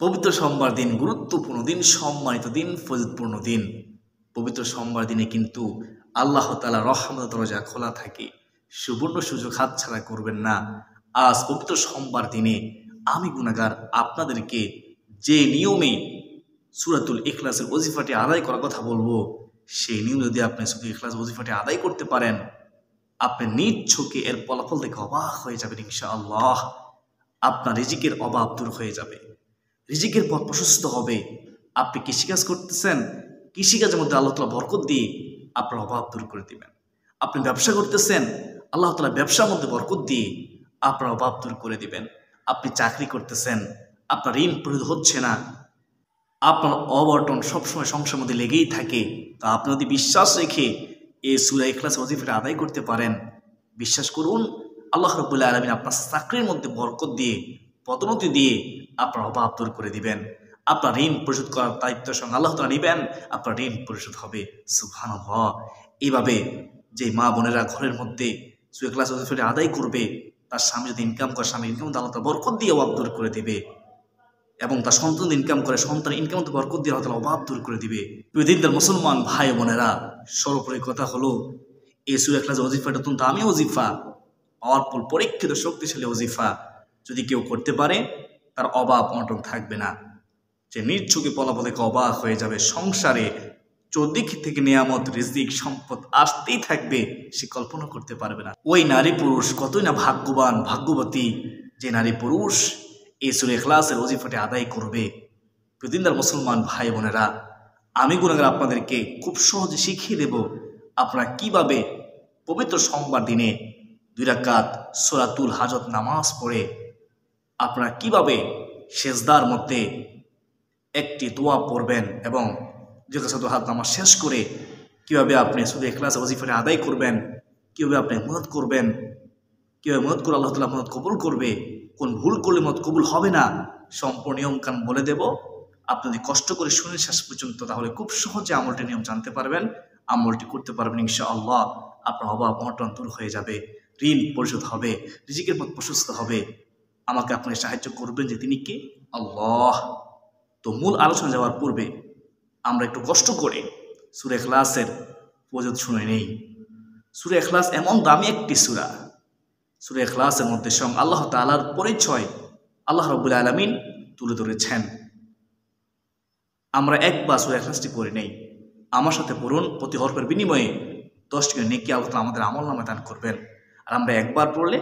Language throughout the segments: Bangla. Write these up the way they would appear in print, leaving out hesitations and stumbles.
পবিত্র সোমবার দিন গুরুত্বপূর্ণ দিন, সম্মানিত দিন, ফজিলতপূর্ণ দিন। পবিত্র সোমবার দিনে কিন্তু আল্লাহ তাআলা রহমতের দরজা খোলা থাকে। সুবর্ণ সুযোগ হাতছাড়া করবেন না। আজ পবিত্র সোমবার দিনে আমি গুনাহগার আপনাদেরকে যে নিয়মে সূরাতুল ইখলাসের ওজিফাটি আদায় করার কথা বলবো, সেই নিয়ম যদি আপনি সূরাতুল ইখলাস ওজিফাটি আদায় করতে পারেন, আপনি নিজ চোখে এর ফলাফল দেখে অবাক হয়ে যাবেন ইনশাআল্লাহ। আপনার রিজিকের অভাব দূর হয়ে যাবে, রিজিকের পথ প্রশস্ত হবে। আপনি কৃষিকাজ করতেছেন, কৃষিকাজের মধ্যে আল্লাহ তাআলা বরকত দিয়ে আপনার অভাব দূর করে দিবেন। আপনি ব্যবসা করতেছেন, আল্লাহ তাআলা ব্যবসার মধ্যে বরকত দিয়ে আপনার অভাব দূর করে দিবেন। আপনি চাকরি করতেছেন, আপনার ঋণ পরিশোধ হচ্ছে না, আপনার অবর্তন সবসময় সংসারের মধ্যে লেগেই থাকে, তা আপনি যদি বিশ্বাস রেখে এই সূরা ইখলাস ওজিফাটা আদায় করতে পারেন, বিশ্বাস করুন আল্লাহ রাব্বুল আলামিন আপনার চাকরির মধ্যে বরকত দিয়ে, পদোন্নতি দিয়ে আপনার অভাব দূর করে দিবেন। আপনার ঋণ পরিশোধ করার দায়িত্ব সঙ্গে আল্লাহ তাআলা নেবেন, আপনার ঋণ পরিশোধ হবে। সুবহানাল্লাহ। এইভাবে যে মা বোনেরা ঘরের মধ্যে সূরা ইখলাস ওজিফাটা আদায় করবে, তার স্বামী যদি ইনকাম করে, স্বামী ইনকাম আল্লাহ তাআলা বরকত দিয়ে অভাব দূর করে দেবে, এবং তার সন্তান ইনকাম করে, সন্তান ইনকাম বরকত দিয়ে আল্লাহ তাআলা অভাব দূর করে দিবে। দিনদার মুসলমান ভাই বোনেরা, সর্বোপরি কথা হলো এই সূরা ইখলাস ওজিফাটা অত্যন্ত দামি ওজিফা, পাওয়ারফুল, পরীক্ষিত, শক্তিশালী ওজিফা। যদি কেউ করতে পারে, তার অভাব অনটন থাকবে না। যে নিজ চোখে ফলাফল দেখে অবাক হয়ে যাবে। সংসারে চৌদিক থেকে নিয়ামত, রিজিক, সম্পদ আসতেই থাকবে, সে কল্পনা করতে পারবে না। ওই নারী পুরুষ কতই না ভাগ্যবান, ভাগ্যবতী, যে নারী পুরুষ এই সূরা ইখলাসের ওজিফাটি আদায় করবে। দিনদার মুসলমান ভাই বোনেরা, আমি গুনাহগার আপনাদেরকে খুব সহজে শিখিয়ে দেব আপনারা কিভাবে পবিত্র সোমবার দিনে 2 রাকাত সূরাতুল হাজত নামাজ পড়ে আপনারা কিভাবে সেজদার মধ্যে একটি দোয়া পড়বেন, এবং সূরাতুল হাজত নামাজ শেষ করে কিভাবে আপনি সূরা ইখলাস ওজিফাটি আদায় করবেন, কিভাবে আপনি মুনাজাত করবেন, কিভাবে মুনাজাত করে আল্লাহ তাআলা মুনাজাত কবুল করবে, কোন ভুল করলে মুনাজাত কবুল হবে না, সম্পূর্ণ নিয়মকানুন বলে দেব। আপনি যদি কষ্ট করে শুনে শেষ পর্যন্ত, তাহলে খুব সহজে আমলটি নিয়ম জানতে পারবেন, আমলটি করতে পারবেন ইনশাআল্লাহ। আপনার অভাব অনটন দূর হয়ে যাবে, ঋণ পরিশোধ হবে, রিজিকের পথ প্রশস্ত হবে। আমাকে আপনি সাহায্য করবেন যে তিনি কে? আল্লাহ। তো মূল আলোচনা যাওয়ার পূর্বে আমরা একটু কষ্ট করে সূরা ইখলাসের ফজিলত শুনে নেই। সূরা ইখলাস এমন দামি একটি সূরা, সূরা ইখলাসের মধ্যে স্বয়ং আল্লাহ তাআলার পরিচয় আল্লাহ রাব্বুল আলামিন তুলে ধরেছেন। আমরা একবার সূরা ইখলাসটি পড়ে নেই, আমার সাথে পড়ুন। প্রতি হরফের বিনিময়ে 10 টাকা নেকি আল্লাহ তাআলা আমাদের আমলনামায় দান করবেন। আর আমরা একবার পড়লে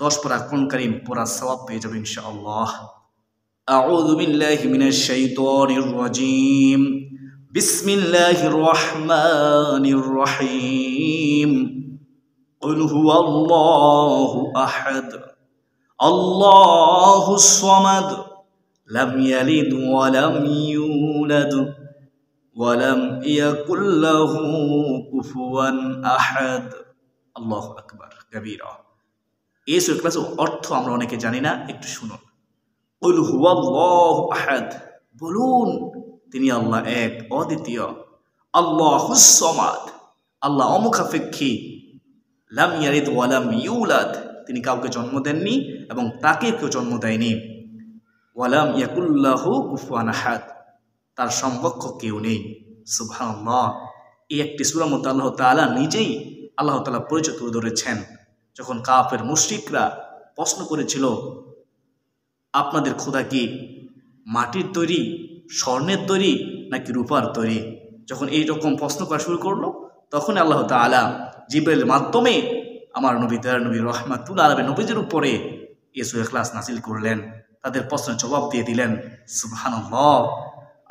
10 পারা কোরআন কারীম পড়ার সওয়াব পেয়ে যাবেন ইনশাআল্লাহ। আউযু বিল্লাহি মিনাশ শাইতানির রাজীম। বিসমিল্লাহির রহমানির রহিম। কুল হুয়াল্লাহু আহাদ, আল্লাহুস সামাদ, লাম ইয়ালিদ ওয়া লাম ইউলাদ ওয়া লাম ইয়াকুল লাহু কুফুয়ান আহাদ। আল্লাহু আকবার কাবীরা। এই সূরা ইখলাসের অর্থ আমরা অনেকে জানি না, একটু শুনুন। কুল হুয়াল্লাহু আহাদ, বলুন তিনি আল্লাহ এক, অদ্বিতীয়। আল্লাহুস সামাদ, আল্লাহ অমুখাপেক্ষী। লাম ইয়ালিদ ওয়া লাম ইউলাদ, তিনি কাউকে জন্ম দেননি এবং তাকে কেউ জন্ম দেয়নি। ওয়া লাম ইয়াকুল লাহু কুফুয়ান আহাদ, তার সমকক্ষ কেউ নেই। সুবহানাল্লাহ। এই একটি সূরার মধ্যে আল্লাহ তাআলা নিজেই আল্লাহ তাআলা পরিচয় তুলে ধরেছেন। যখন কাফের মুশরিকরা প্রশ্ন করেছিল, আপনাদের খোদা কি মাটির তৈরি, স্বর্ণের তৈরি, নাকি রূপার তৈরি? যখন এই রকম প্রশ্ন করা শুরু করলো, তখন আল্লাহ তাআলা জিবরাইলের মাধ্যমে আমার নবী দয়ার নবী রাহমাতুল আলামিন নবীদের উপরে এই সূরা ইখলাস নাযিল করলেন, তাদের প্রশ্নের জবাব দিয়ে দিলেন। সুবহানাল্লাহ।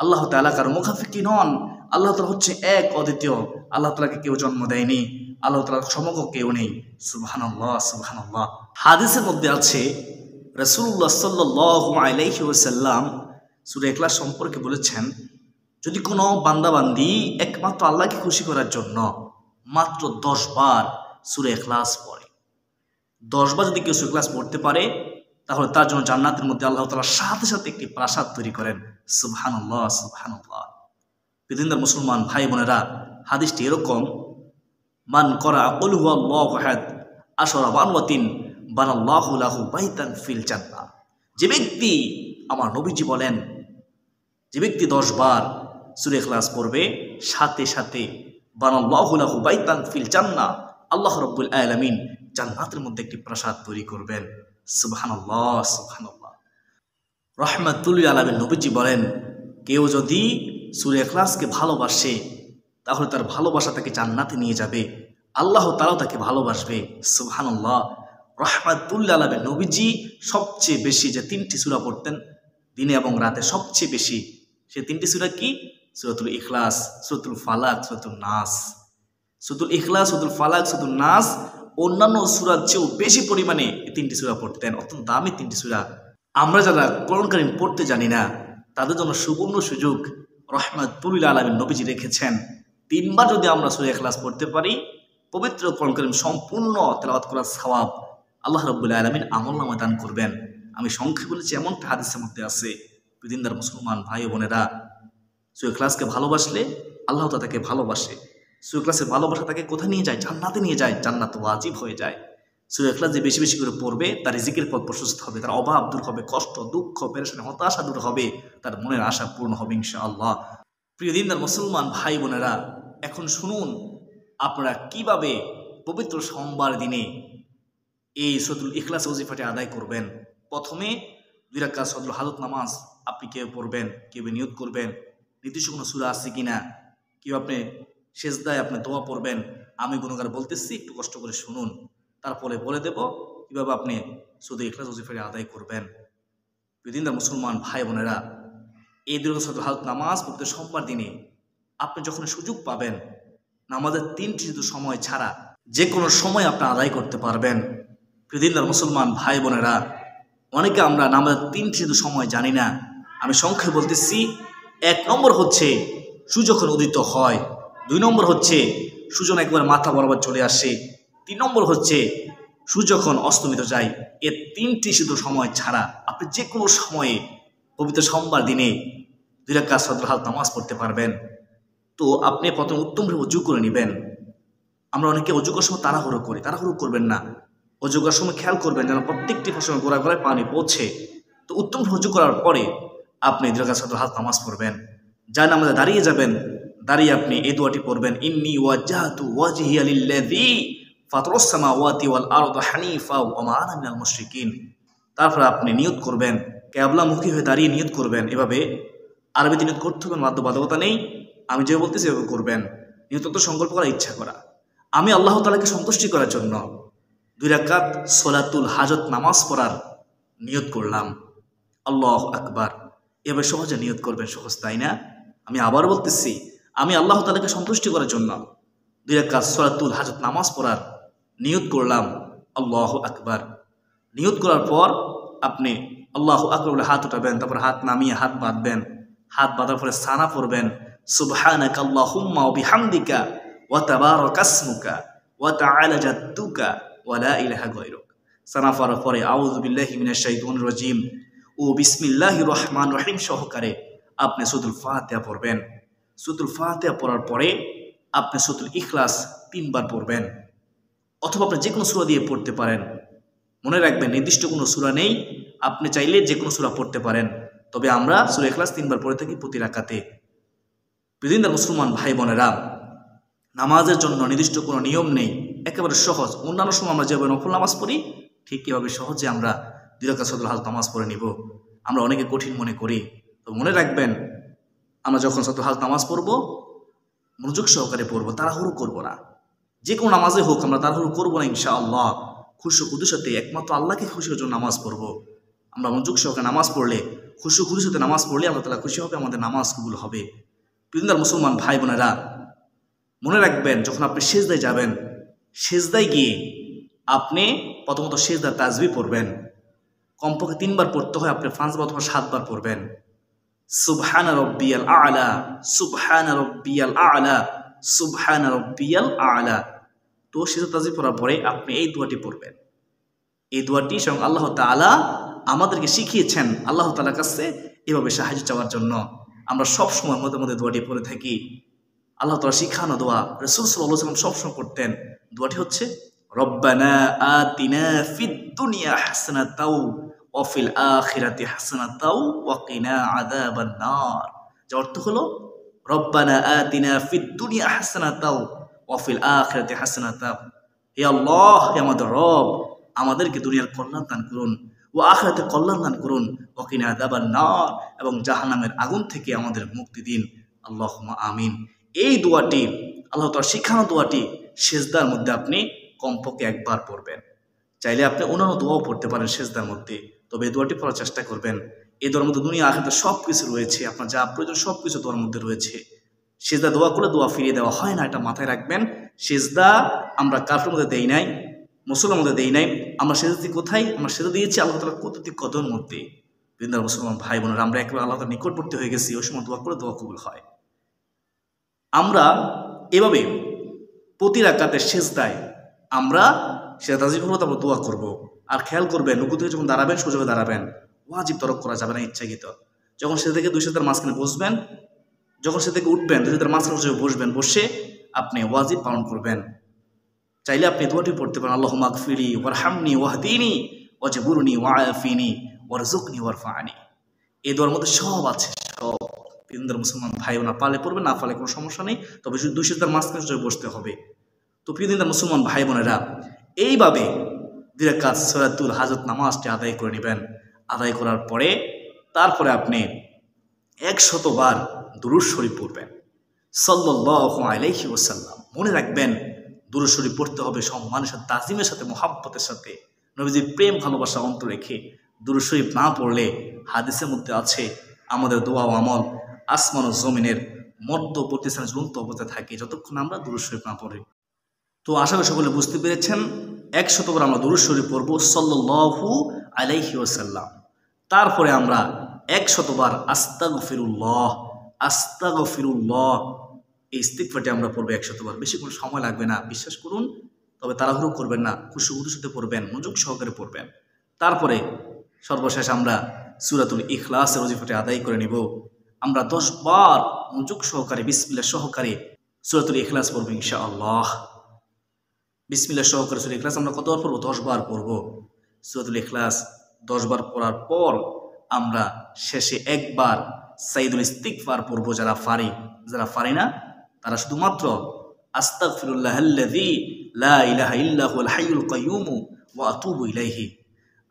আল্লাহ তাআলা কারো মুখাপেক্ষী নন, আল্লাহ তাআলা হচ্ছে এক, অদ্বিতীয়। আল্লাহ তাআলাকে কেউ জন্ম দেয়নি, আল্লাহ তাআলার সমকক্ষ কেউ নেই। সুবহানাল্লাহ, সুবহানাল্লাহ। হাদিসের মধ্যে আছে রাসূলুল্লাহ সাল্লাল্লাহু আলাইহি ওয়াসাল্লাম সূরা ইখলাস সম্পর্কে বলেছেন, যদি কোনো বান্দাবান্দি একমাত্র আল্লাহকে খুশি করার জন্য মাত্র 10 বার সূরা ইখলাস পড়ে, 10 বার যদি কেউ সূরা ইখলাস পড়তে পারে, তাহলে তার জন্য জান্নাতের মধ্যে আল্লাহ তাআলা সাথে সাথে একটি প্রাসাদ তৈরি করেন। সুবহানাল্লাহ, সুবহানাল্লাহ। দিনদার মুসলমান ভাই বোনেরা, হাদিসটি এরকম, মান করা কুল হুয়াল্লাহু আহাদ আশরা বানওয়াতিন বানাল্লাহু লাহু বাইতান ফিল জান্নাহ, যে ব্যক্তি আমার নবীজি বলেন, যে ব্যক্তি 10 বার সূরা ইখলাস পড়বে, সাথে সাথে বানাল্লাহু লাহু বাইতান ফিল জান্নাহ, আল্লাহ রাব্বুল আলামিন জান্নাতের মধ্যে একটি প্রাসাদ তৈরি করবেন। সুবহানাল্লাহ, সুবহানাল্লাহ। রাহমাতুল লিল আলামিন নবীজি বলেন, কেউ যদি সূরা ইখলাসকে ভালোবাসে তাহলে তার ভালোবাসা তাকে জান্নাতে নিয়ে যাবে, আল্লাহ তাআলা তাকে ভালোবাসবে। সুবহানাল্লাহ। রাহমাতুল লিল আলামিন নবীজি সবচেয়ে বেশি যে 3টি সূরা পড়তেন দিনে এবং রাতে, সবচেয়ে বেশি সে 3টি সূরা কি? সূরাতুল ইখলাস, সূরাতুল ফালাক, সূরাতুল নাস। সূরাতুল ইখলাস, সূরাতুল ফালাক, সূরাতুল নাস অন্যান্য সূরার চেয়েও বেশি পরিমাণে এই 3টি সূরা পড়তেন। অত্যন্ত দামি 3টি সূরা। আমরা যারা কোরআন কারীম পড়তে জানি না তাদের জন্য সুবর্ণ সুযোগ রাহমাতুল লিল আলামিন নবীজি রেখেছেন। 3 বার যদি আমরা সূরা ইখলাস পড়তে পারি, পবিত্র কোরআন কারীম সম্পূর্ণ তেলাওয়াত করার সওয়াব আল্লাহ রাব্বুল আলামিন আমলনামায় দান করবেন। আমি সংক্ষেপে বলেছি, এমনটা হাদিসের মধ্যে আছে। দিনদার মুসলমান ভাই ও বোনেরা, সূরা ইখলাসকে ভালোবাসলে আল্লাহ তাআলা তাকে ভালোবাসে। সূরা ইখলাসের ভালোবাসা তাকে কোথায় নিয়ে যায়? জান্নাতে নিয়ে যায়। জান্নাত ওয়াজিব হয়ে যায়। সূরা ইখলাস যে বেশি বেশি করে পড়বে তার রিজিকের পথ প্রশস্ত হবে, তার অভাব দূর হবে, কষ্ট, দুঃখ, পেরেশানি, হতাশা দূর হবে, তার মনের আশা পূর্ণ হবে ইনশাআল্লাহ। প্রিয় দিনদার মুসলমান ভাই বোনেরা, এখন শুনুন আপনারা কিভাবে পবিত্র সোমবার দিনে এই সূরাতুল ইখলাস ওজিফাটি আদায় করবেন। প্রথমে 2 রাকাত সদরুল হাজত নামাজ আপনি কেউ পড়বেন, কেউ নিয়ত করবেন নির্দিষ্ট কোনো সূরা আছে কিনা, কেউ আপনি সেজদায় আপনি দোয়া পড়বেন। আমি গুণগার বলতেছি, একটু কষ্ট করে শুনুন, তারপরে বলে দেব কীভাবে আপনি সূরা ইখলাস ওজিফাটি আদায় করবেন। দিনদার মুসলমান ভাই বোনেরা, এই 2 রাকাত সদরুল হাজত নামাজ পবিত্র সোমবার দিনে আপনি যখন সুযোগ পাবেন, নামাজের 3টি শুধু সময় ছাড়া যে কোনো সময় আপনি আদায় করতে পারবেন। দিনদার মুসলমান ভাই বোনেরা, অনেকে আমরা নামাজের 3টি শুধু সময় জানি না। আমি সংখ্যায় বলতেছি, 1 নম্বর হচ্ছে সূর্য যখন উদিত হয়, 2 নম্বর হচ্ছে সূর্য একবার মাথা বরাবর চলে আসে, 3 নম্বর হচ্ছে সূর্য যখন অস্তমিত যায়। এর 3টি শুধু সময় ছাড়া আপনি যে কোনো সময়ে পবিত্র সোমবার দিনে 2 রাকাত সদরুল হাজত নামাজ পড়তে পারবেন। তো আপনি প্রথমে উত্তমভাবে অজু করে নেবেন। আমরা অনেকে অজু করার সময় তাড়াহুড়ো করি, তাড়াহুড়ো করবেন না। অজু করার সময় খেয়াল করবেন যেন প্রত্যেকটি ফসলের গোড়ায় গোড়ায় পানি পৌঁছে। তো উত্তম অজু করার পরে আপনি 2 রাকাত সদরুল হাজত নামাজ পড়বেন। যা নামাজে দাঁড়িয়ে যাবেন, দাঁড়িয়ে আপনি এই দোয়াটি পড়বেন, ইন্নী ওয়াজ্জাহতু ওয়াজহিয়া লিল্লাযী ফাতারাস সামাওয়াতি ওয়াল আরদা হানিফা ওয়া মা আনা মিনাল মুশরিকিন। তারপর আপনি নিয়ত করবেন, কিবলামুখী হয়ে দাঁড়িয়ে নিয়ত করবেন। এভাবে আরবিতে নিয়ত করতে হবে, বাধ্যবাধকতা নেই, আমি যে বলতেছি এভাবে করবেন। নিয়ত তো সংকল্প করা, ইচ্ছা করা, আমি আল্লাহ তাআলাকে সন্তুষ্টি করার জন্য 2 রাকাত সলাতুল হাজত নামাজ পড়ার নিয়ত করলাম। আল্লাহু আকবার। এভাবে সহজে নিয়ত করবেন, সহজ তাই না? আমি আবার বলতেছি, আমি আল্লাহ তাআলাকে সন্তুষ্টি করার জন্য 2 রাকাত সলাতুল হাজত নামাজ পড়ার নিয়ত করলাম। আল্লাহু আকবার। নিয়ত করার পর আপনি আল্লাহু আকবার বলে হাত উঠাবেন, তারপর হাত নামিয়ে হাত বাঁধবেন। হাত বাঁধার পরে সানা পড়বেন, সুবহানাকা আল্লাহুম্মা ওয়া বিহামদিকা ওয়া তাবারাকা ইসমুকা ওয়া তাআলা জাদ্দুকা ওয়া লা ইলাহা গায়রুক। সানা পড়ার পরে আউযু বিল্লাহি মিনাশ শাইতানির রাজিম ও বিসমিল্লাহির রহমানির রহিম সহকারে আপনি সূরাতুল ফাতিহা পড়বেন। সূরাতুল ফাতিহা পড়ার পরে আপনি সূরাতুল ইখলাস 3 বার পড়বেন, অথবা আপনি যে কোনো সূরা দিয়ে পড়তে পারেন। মনে রাখবেন, নির্দিষ্ট কোনো সূরা নেই, আপনি চাইলে যে কোনো সূরা পড়তে পারেন। তবে আমরা সূরা ইখলাস 3 বার পড়ে থাকি প্রতি রাকাতে। দিনদার মুসলমান ভাই বোনেরা, নামাজের জন্য নির্দিষ্ট কোনো নিয়ম নেই, একেবারে সহজ। অন্যান্য সময় আমরা যেভাবে নফল নামাজ পড়ি ঠিক এভাবে সহজে আমরা 2 রাকাত সদরুল হাজত নামাজ পড়ে নিব। আমরা অনেকে কঠিন মনে করি, তো মনে রাখবেন, আমরা যখন সদরুল হাজত নামাজ পড়ব মনোযোগ সহকারে পড়ব, তাড়াহুড়ো করব না। যে কোনো নামাজে হোক আমরা তাড়াহুড়ো করবো না ইনশাআল্লাহ। খুশু খুদুর সাথে একমাত্র আল্লাহকে খুশির জন্য নামাজ পড়ব। আমরা মনোযোগ সহকারে নামাজ পড়লে, খুশু খুদুর সাথে নামাজ পড়লে আল্লাহ তাআলা খুশি হবে, আমাদের নামাজ কবুল হবে। দিনদার মুসলমান ভাই বোনেরা, মনে রাখবেন, যখন আপনি সেজদায় যাবেন, সেজদায় গিয়ে আপনি প্রথমত সেজদার তাসবিহ পড়বেন। কমপক্ষে 3 বার পড়তে হয়, আপনি 5 বার অথবা 7 বার পড়বেন। সুবহানা রাব্বিয়াল আ'লা, সুবহানা রাব্বিয়াল আ'লা, সুবহানা রাব্বিয়াল আ'লা। তো সেজদার তাসবিহ পড়ার পরে আপনি এই দোয়াটি পড়বেন। এই দোয়াটি স্বয়ং আল্লাহ তাআলা আমাদেরকে শিখিয়েছেন, আল্লাহ তাআলার কাছে এভাবে সাহায্য চাওয়ার জন্য। আমরা সবসময় মধ্যে মধ্যে দোয়াটি পড়ে থাকি। আল্লাহ তাআলা শিখানো দোয়া, রাসূল সাল্লাল্লাহু আলাইহি ওয়াসাল্লাম সবসময় করতেন। দোয়াটি হচ্ছে রব্বানা আতিনা ফিদ দুনিয়া হাসানাতাও ওয়াফিল আখিরাতি হাসানাতাও ওয়া কিনা আযাবান নার। যার অর্থ হলো রব্বানা আতিনা ফিদ দুনিয়া হাসানাতাও ওয়া ফিল আখিরাতি হাসানাতাও, হে আল্লাহ, হে আমাদের রব, আমাদেরকে দুনিয়ার কল্যাণ দান করুন, ও আখিরাতে কল্যাণ দান করুন, ওয়া কিনা আযাবান নার, এবং জাহান্নামের আগুন থেকে আমাদের মুক্তি দিন। আল্লাহুম্মা আমিন। এই দোয়াটি, আল্লাহ তাআলার শিখানো দোয়াটি সেজদার মধ্যে আপনি কমপক্ষে একবার পড়বেন। চাইলে আপনি অন্যান্য দোয়াও পড়তে পারেন সেজদার মধ্যে, তবে এই দোয়াটি পড়ার চেষ্টা করবেন। এই দোয়ার মধ্যে দুনিয়া আখিরাতে সব কিছু রয়েছে, আপনার যা প্রয়োজন সব কিছু দোয়ার মধ্যে রয়েছে। সেজদা দোয়া করলে দোয়া ফিরিয়ে দেওয়া হয় না, এটা মাথায় রাখবেন। সেজদা আমরা কাফের মধ্যে দেই নাই, মুসলমানের মধ্যে দেই নাই। আমরা সেজদা কোথায়? আমরা সেজদা দিয়েছি আল্লাহ তাআলার কুদরতি কদমের মধ্যে। বৃন্দার মুসলমান ভাই বোনেরা, আমরা একেবারে আল্লাহ তাআলার নিকটবর্তী হয়ে গেছি, ওই সময় দোয়া করে দোয়া কবুল হয়। আমরা এভাবে প্রতি রাকাতে সেজদায় আমরা সেটা তাজিম করবো, তারপর দোয়া করবো। আর খেয়াল করবেন, রুকু থেকে যখন দাঁড়াবেন সোজাভাবে দাঁড়াবেন, ওয়াজিব তরক করা যাবে না ইচ্ছাকৃত। যখন সে থেকে দুই সেজদার মাঝখানে বসবেন, যখন সে থেকে উঠবেন দুই সেজদার মাঝখানে বসবেন, বসে আপনি ওয়াজিব পালন করবেন। চাইলে আপনি দোয়াটি পড়তে পারেন, আল্লাহুম্মা গফিরলি ওয়ারহামনি ওয়াহদিনি ওয়াজবুরনি ওয়াআফিনি ওয়ারযুকনি ওয়ারফানি। এই দোয়ার মধ্যে সব আছে, সব। তিনদের মুসলমান ভাই বোনা পালে পড়বে, না পালে কোনো সমস্যা নেই, তবে শুধু দুই সেজদার মাঝখানে বসতে হবে। তো প্রিয় দিনদার মুসলমান ভাই বোনেরা, এইভাবে 2 রাকাত সলাতুল হাজত নামাজটি আদায় করে নেবেন। আদায় করার পরে তারপরে আপনি 100 বার দুরূদ শরীফ পড়বেন সাল্লাল্লাহু আলাইহি ওয়াসাল্লাম। মনে রাখবেন, দুরূদ শরীফ পড়তে হবে সম্মানের সাথে, তাজিমের সাথে, মুহাব্বতের সাথে, নবীজির প্রেম ভালোবাসা অন্তর রেখে। দুরূদ শরীফ না পড়লে হাদিসের মধ্যে আছে আমাদের দোয়া ও আমল আসমান ও জমিনের মধ্যবর্তী স্থানে ঝুলন্ত অবস্থায় থাকে যতক্ষণ আমরা দুরূদ শরীফ না পড়ি। তো আশা করি সকলে বুঝতে পেরেছেন। 100 বার আমরা দুরূদ শরীফ পড়ব সাল্লাল্লাহু আলাইহি ওয়াসাল্লাম। তারপরে আমরা 100 বার আস্তাগফিরুল্লাহ, আস্তাগফিরুল্লাহ, এই ইস্তিগফারটি আমরা পড়ব 100 বার। বেশি কোনো সময় লাগবে না, বিশ্বাস করুন। তবে তাড়াহুড়ো করবেন না, খুশুর সাথে পড়বেন, মনোযোগ সহকারে পড়বেন। তারপরে সর্বশেষ আমরা সূরাতুল ইখলাসের ওজিফাটি আদায় করে নিব। আমরা 10 বার মনোযোগ সহকারে বিসমিল্লাহ সহকারে সূরাতুল ইখলাস পড়ব ইনশাআল্লাহ। বিসমিল্লাহ সহকারে সূরা ইখলাস আমরা কতবার পড়ব? 10 বার পড়ব। সূরাতুল ইখলাস 10 বার পড়ার পর আমরা শেষে একবার সাইয়্যিদুল ইস্তিগফার পড়ব। যারা পারি না তারা শুধুমাত্র আস্তাগফিরুল্লাহাল্লাযী লা ইলাহা ইল্লা হুয়াল হাইয়ুল কাইয়্যুম ওয়া আতুবু ইলাইহি।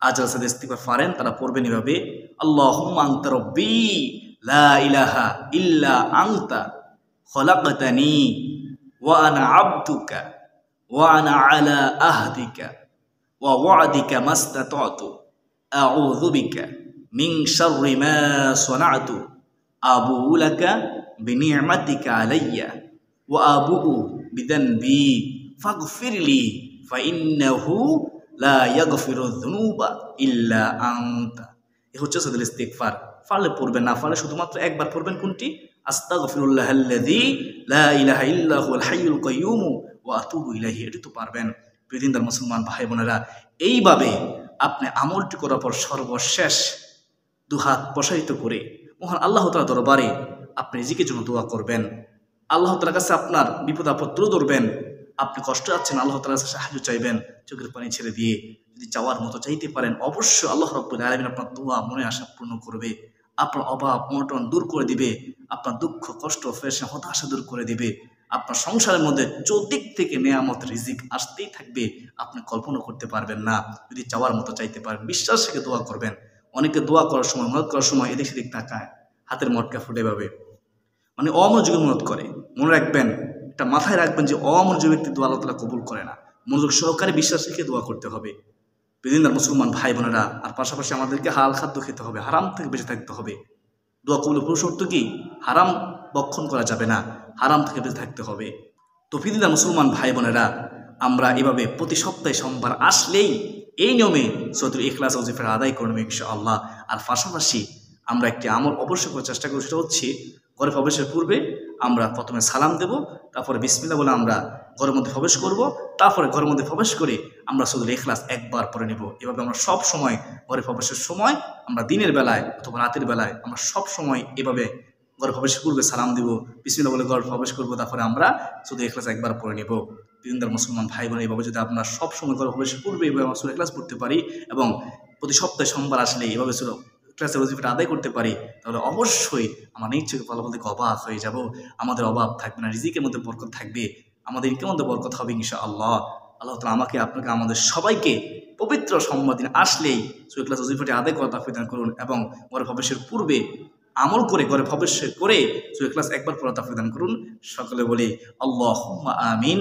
আজরাল সাইয়্যিদুল ইস্তিগফার পারেন তারা পড়বেন এভাবে, আল্লাহুম্মা আনতা রাব্বী লা ইলাহা ইল্লা আনতা খলাকতানি ওয়া আনা আবদুকা ওয়া আনা আলা আহদিকা ওয়া ওয়া'দিকা মাস্তাতা'তু আউযু বিকা মিন শাররি মা সানা'তু আবুউ লাকা বিনি'মাতিকা আলাইয়া ওয়া আবুউ বিযানবি ফাগফিরলি ফাইন্নাহু লা ইয়াগফিরুয যুনুবা ইল্লা আনতা। এই হচ্ছে সাইয়্যিদুল ইস্তিগফার। পারলে পড়বেন, না পারলে শুধুমাত্র একবার পড়বেন। কোনটি? আস্তাগফিরুল্লাহাল্লাযী লা ইলাহা ইল্লা হুয়াল হাইয়ুল কাইয়্যুম ওয়া আতুবু ইলাইহি। এটি তো পারবেন। প্রিয় দিনদার মুসলমান ভাই বোনেরা, এইভাবে আপনি আমলটি করার পর সর্বশেষ 2 হাত প্রসারিত করে মহান আল্লাহ তাআলার দরবারে আপনি রিজিকের জন্য দোয়া করবেন। আল্লাহ তাআলার কাছে আপনার বিপদ আপদ তুলে ধরবেন। আপনি কষ্ট আছেন, আল্লাহ তাআলার কাছে সাহায্য চাইবেন চোখের পানি ছেড়ে দিয়ে। যদি চাওয়ার মতো চাইতে পারেন, অবশ্যই আল্লাহ রাব্বুল আলামিন আপনার দোয়া মনে আশা পূর্ণ করবে। আপনার অভাব অনটন দূর করে দিবে, আপনার দুঃখ কষ্ট পেরেশানি হতাশা দূর করে দিবে। আপনার সংসারের মধ্যে চতুর্দিক থেকে নেয়ামত রিজিক আসতেই থাকবে, আপনি কল্পনা করতে পারবেন না। যদি চাওয়ার মতো চাইতে পারেন, বিশ্বাস থেকে দোয়া করবেন। অনেকে দোয়া করার সময়, মদত করার সময় এদিক সেদিক তাকায়, হাতের মটকা ফুটে পাবে, মানে অমনোযোগী মদত করে। মনে রাখবেন, এটা মাথায় রাখবেন যে অমনোযোগী ব্যক্তি দোয়া আল্লাহ তাআলা কবুল করে না। মনোযোগ সহকারে বিশ্বাস রেখে দোয়া করতে হবে। বেদিনদার মুসলমান ভাই বোনেরা, আর পাশাপাশি আমাদেরকে হালাল খাদ্য খেতে হবে, হারাম থেকে বেঁচে থাকতে হবে। দোয়া কবুলের পুরো শর্ত কি? হারাম বক্ষণ করা যাবে না, হারাম থেকে বেঁচে থাকতে হবে। তো বেদিনদার মুসলমান ভাই বোনেরা, আমরা এভাবে প্রতি সপ্তাহে সোমবার আসলেই এই নিয়মে সূরাতুল ইখলাস ওজিফা আদায় করব ইনশাআল্লাহ। আর পাশাপাশি আমরা একটি আমল অবশ্যই করার চেষ্টা করি, সেটা হচ্ছে ঘরে প্রবেশের পূর্বে আমরা প্রথমে সালাম দেব, তারপরে বিসমিল্লাহ বলে আমরা ঘরের মধ্যে প্রবেশ করব, তারপরে ঘরের মধ্যে প্রবেশ করে আমরা সূরাতুল ইখলাস একবার পড়ে নেব। এভাবে আমরা সব সময় ঘরে প্রবেশের সময়, আমরা দিনের বেলায় অথবা রাতের বেলায়, আমরা সব সময় এভাবে ঘরে প্রবেশের পূর্বে সালাম দিব, বিসমিল্লাহ বলে ঘরে প্রবেশ করব, তারপরে আমরা সূরাতুল ইখলাস একবার পড়ে নেব। দিনদার মুসলমান ভাই বোন, এইভাবে যদি আমরা সব সময় ঘরে প্রবেশের পূর্বে এভাবে আমরা সূরাতুল ইখলাস পড়তে পারি এবং প্রতি সপ্তাহে সোমবার আসলে এভাবে ক্লাসের ওজিফাটা আদায় করতে পারি, তাহলে অবশ্যই আমরা নিশ্চয়ই ফলাফল থেকে অবাক হয়ে যাব। আমাদের অভাব থাকবে না, রিজিকের মধ্যে বরকত থাকবে, আমাদের ইনকামের মধ্যে বরকত হবে ইনশাআল্লাহ। আল্লাহ তাআলা আমাকে, আপনাকে, আমাদের সবাইকে পবিত্র সোমবার দিন আসলেই সূরা ইখলাস ওজিফাটি আদায় করা তৌফিক দান করুন এবং ঘরে প্রবেশের পূর্বে আমল করে, ঘরে প্রবেশ করে সূরা ইখলাস একবার পড়া তৌফিক দান করুন। সকলে বলি আল্লাহুম্মা আমিন।